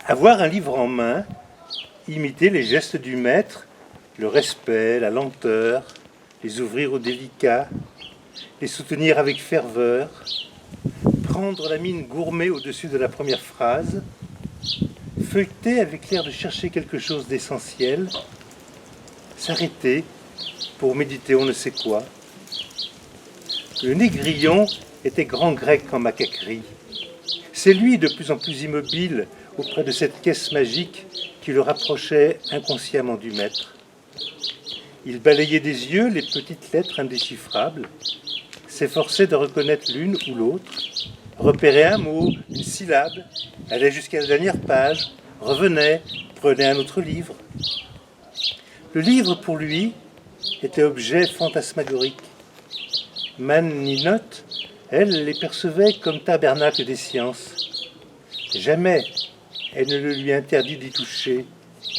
Avoir un livre en main, imiter les gestes du maître, le respect, la lenteur, les ouvrir au délicat, les soutenir avec ferveur, prendre la mine gourmet au-dessus de la première phrase, feuilleter avec l'air de chercher quelque chose d'essentiel, s'arrêter pour méditer on ne sait quoi. Le négrillon était grand grec en macaquerie. C'est lui, de plus en plus immobile, auprès de cette caisse magique qui le rapprochait inconsciemment du maître. Il balayait des yeux les petites lettres indéchiffrables, s'efforçait de reconnaître l'une ou l'autre, repérait un mot, une syllabe, allait jusqu'à la dernière page, revenait, prenait un autre livre. Le livre, pour lui, était objet fantasmagorique. Mann ni Note, elle les percevait comme tabernacle des sciences. Jamais elle ne le lui interdit d'y toucher,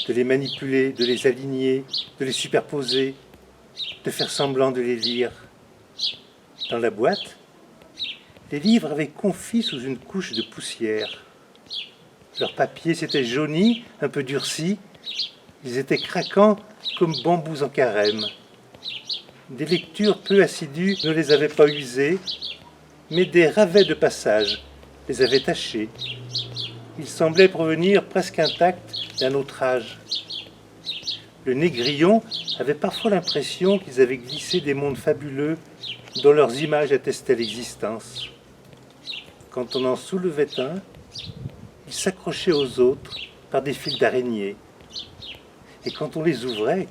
de les manipuler, de les aligner, de les superposer, de faire semblant de les lire. Dans la boîte, les livres avaient confi sous une couche de poussière. Leur papier s'était jauni, un peu durci, ils étaient craquants comme bambous en carême. Des lectures peu assidues ne les avaient pas usés, mais des ravets de passage les avaient tachés. Ils semblaient provenir presque intacts d'un autre âge. Le négrillon avait parfois l'impression qu'ils avaient glissé des mondes fabuleux dont leurs images attestaient l'existence. Quand on en soulevait un, il s'accrochait aux autres par des fils d'araignée. Et quand on les ouvrait,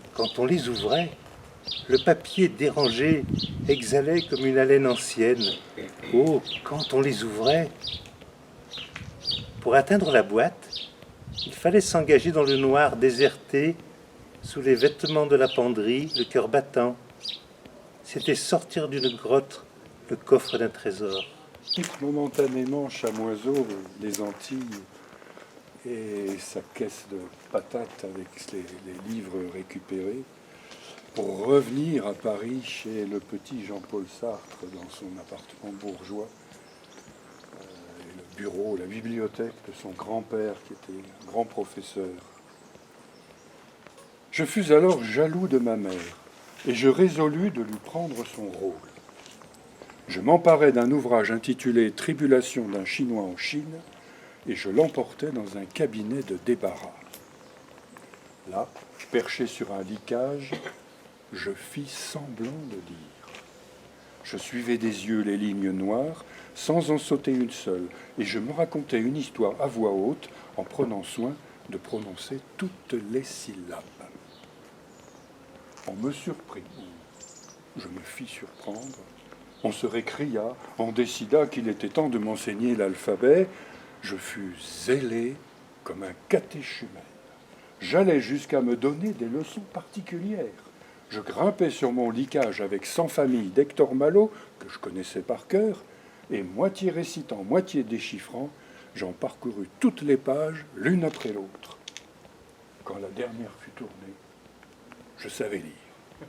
le papier dérangé exhalait comme une haleine ancienne. Oh, quand on les ouvrait! Pour atteindre la boîte, il fallait s'engager dans le noir déserté, sous les vêtements de la penderie, le cœur battant. C'était sortir d'une grotte le coffre d'un trésor. Momentanément, Chamoiseau, les Antilles et sa caisse de patates avec les livres récupérés, pour revenir à Paris chez le petit Jean-Paul Sartre dans son appartement bourgeois, et le bureau, la bibliothèque de son grand-père qui était un grand professeur. Je fus alors jaloux de ma mère et je résolus de lui prendre son rôle. Je m'emparai d'un ouvrage intitulé « Tribulation d'un Chinois en Chine » et je l'emportai dans un cabinet de débarras. Là, perché sur un licage, je fis semblant de lire. Je suivais des yeux les lignes noires, sans en sauter une seule, et je me racontais une histoire à voix haute, en prenant soin de prononcer toutes les syllabes. On me surprit, je me fis surprendre. On se récria, on décida qu'il était temps de m'enseigner l'alphabet. Je fus zélé comme un catéchumène. J'allais jusqu'à me donner des leçons particulières. Je grimpais sur mon licage avec 100 familles d'Hector Malot, que je connaissais par cœur, et moitié récitant, moitié déchiffrant, j'en parcourus toutes les pages, l'une après l'autre. Quand la dernière fut tournée, je savais lire.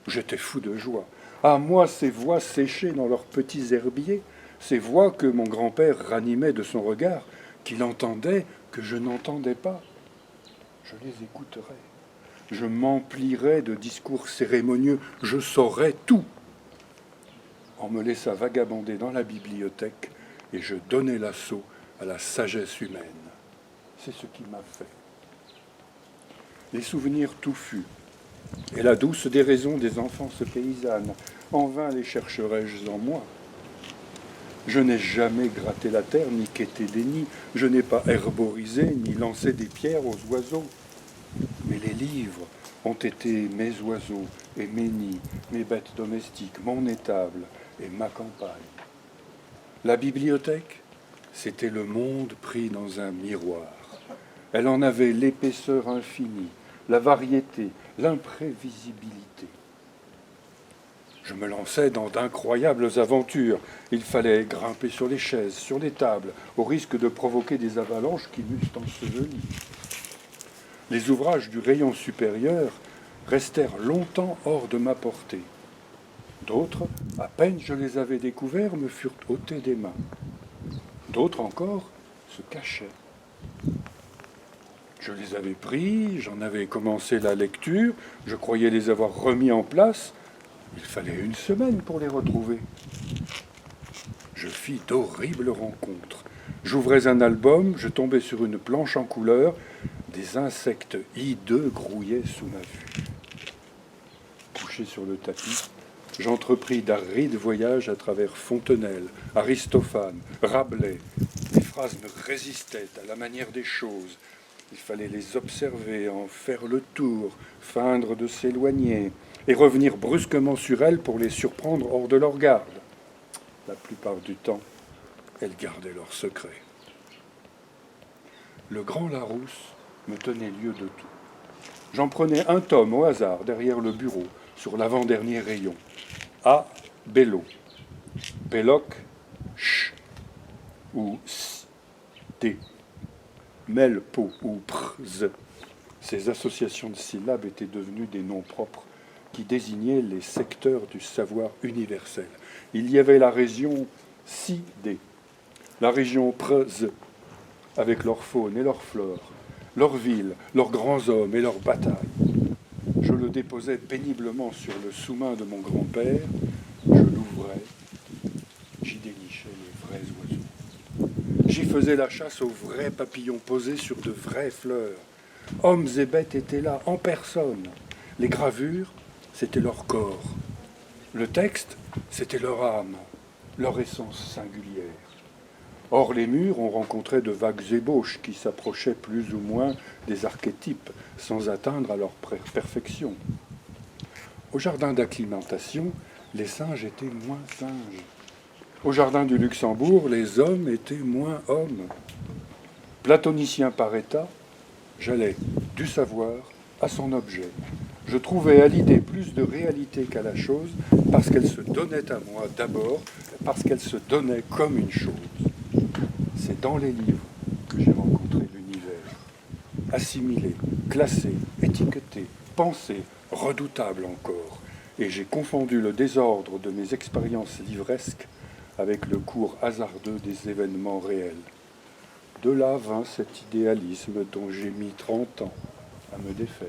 J'étais fou de joie. À moi, ces voix séchées dans leurs petits herbiers, ces voix que mon grand-père ranimait de son regard, qu'il entendait, que je n'entendais pas. Je les écouterais. Je m'emplirais de discours cérémonieux. Je saurais tout. On me laissa vagabonder dans la bibliothèque et je donnai l'assaut à la sagesse humaine. C'est ce qui m'a fait. Les souvenirs touffus et la douce déraison des enfances paysannes, en vain les chercherais-je en moi. Je n'ai jamais gratté la terre, ni quêté des nids, je n'ai pas herborisé, ni lancé des pierres aux oiseaux. Mais les livres ont été mes oiseaux et mes nids, mes bêtes domestiques, mon étable et ma campagne. La bibliothèque, c'était le monde pris dans un miroir. Elle en avait l'épaisseur infinie, la variété, l'imprévisibilité. Je me lançais dans d'incroyables aventures. Il fallait grimper sur les chaises, sur les tables, au risque de provoquer des avalanches qui m'eussent enseveli. Les ouvrages du rayon supérieur restèrent longtemps hors de ma portée. D'autres, à peine je les avais découverts, me furent ôtés des mains. D'autres encore se cachaient. Je les avais pris, j'en avais commencé la lecture, je croyais les avoir remis en place. Il fallait une semaine pour les retrouver. Je fis d'horribles rencontres. J'ouvrais un album, je tombais sur une planche en couleur, des insectes hideux grouillaient sous ma vue. Couché sur le tapis, j'entrepris d'arides voyages à travers Fontenelle, Aristophane, Rabelais. Les phrases me résistaient à la manière des choses. Il fallait les observer, en faire le tour, feindre de s'éloigner, et revenir brusquement sur elles pour les surprendre hors de leur garde. La plupart du temps, elles gardaient leur secret. Le grand Larousse me tenait lieu de tout. J'en prenais un tome au hasard derrière le bureau, sur l'avant-dernier rayon. A. Bello. Belloc, ch. Ou s. T. Mel, po ou pr, z. Ces associations de syllabes étaient devenues des noms propres qui désignaient les secteurs du savoir universel. Il y avait la région si-d, la région pr-z, avec leur faune et leur flore, leurs villes, leurs grands hommes et leurs batailles. Je le déposais péniblement sur le sous-main de mon grand-père, je l'ouvrais, j'y dénichais les vrais oiseaux. J'y faisais la chasse aux vrais papillons posés sur de vraies fleurs. Hommes et bêtes étaient là, en personne. Les gravures, c'était leur corps. Le texte, c'était leur âme, leur essence singulière. Hors les murs, on rencontrait de vagues ébauches qui s'approchaient plus ou moins des archétypes, sans atteindre à leur perfection. Au jardin d'acclimatation, les singes étaient moins singes. Au jardin du Luxembourg, les hommes étaient moins hommes. Platonicien par état, j'allais du savoir à son objet. Je trouvais à l'idée plus de réalité qu'à la chose, parce qu'elle se donnait à moi d'abord, parce qu'elle se donnait comme une chose. C'est dans les livres que j'ai rencontré l'univers. Assimilé, classé, étiqueté, pensé, redoutable encore. Et j'ai confondu le désordre de mes expériences livresques avec le cours hasardeux des événements réels. De là vint cet idéalisme dont j'ai mis 30 ans à me défaire.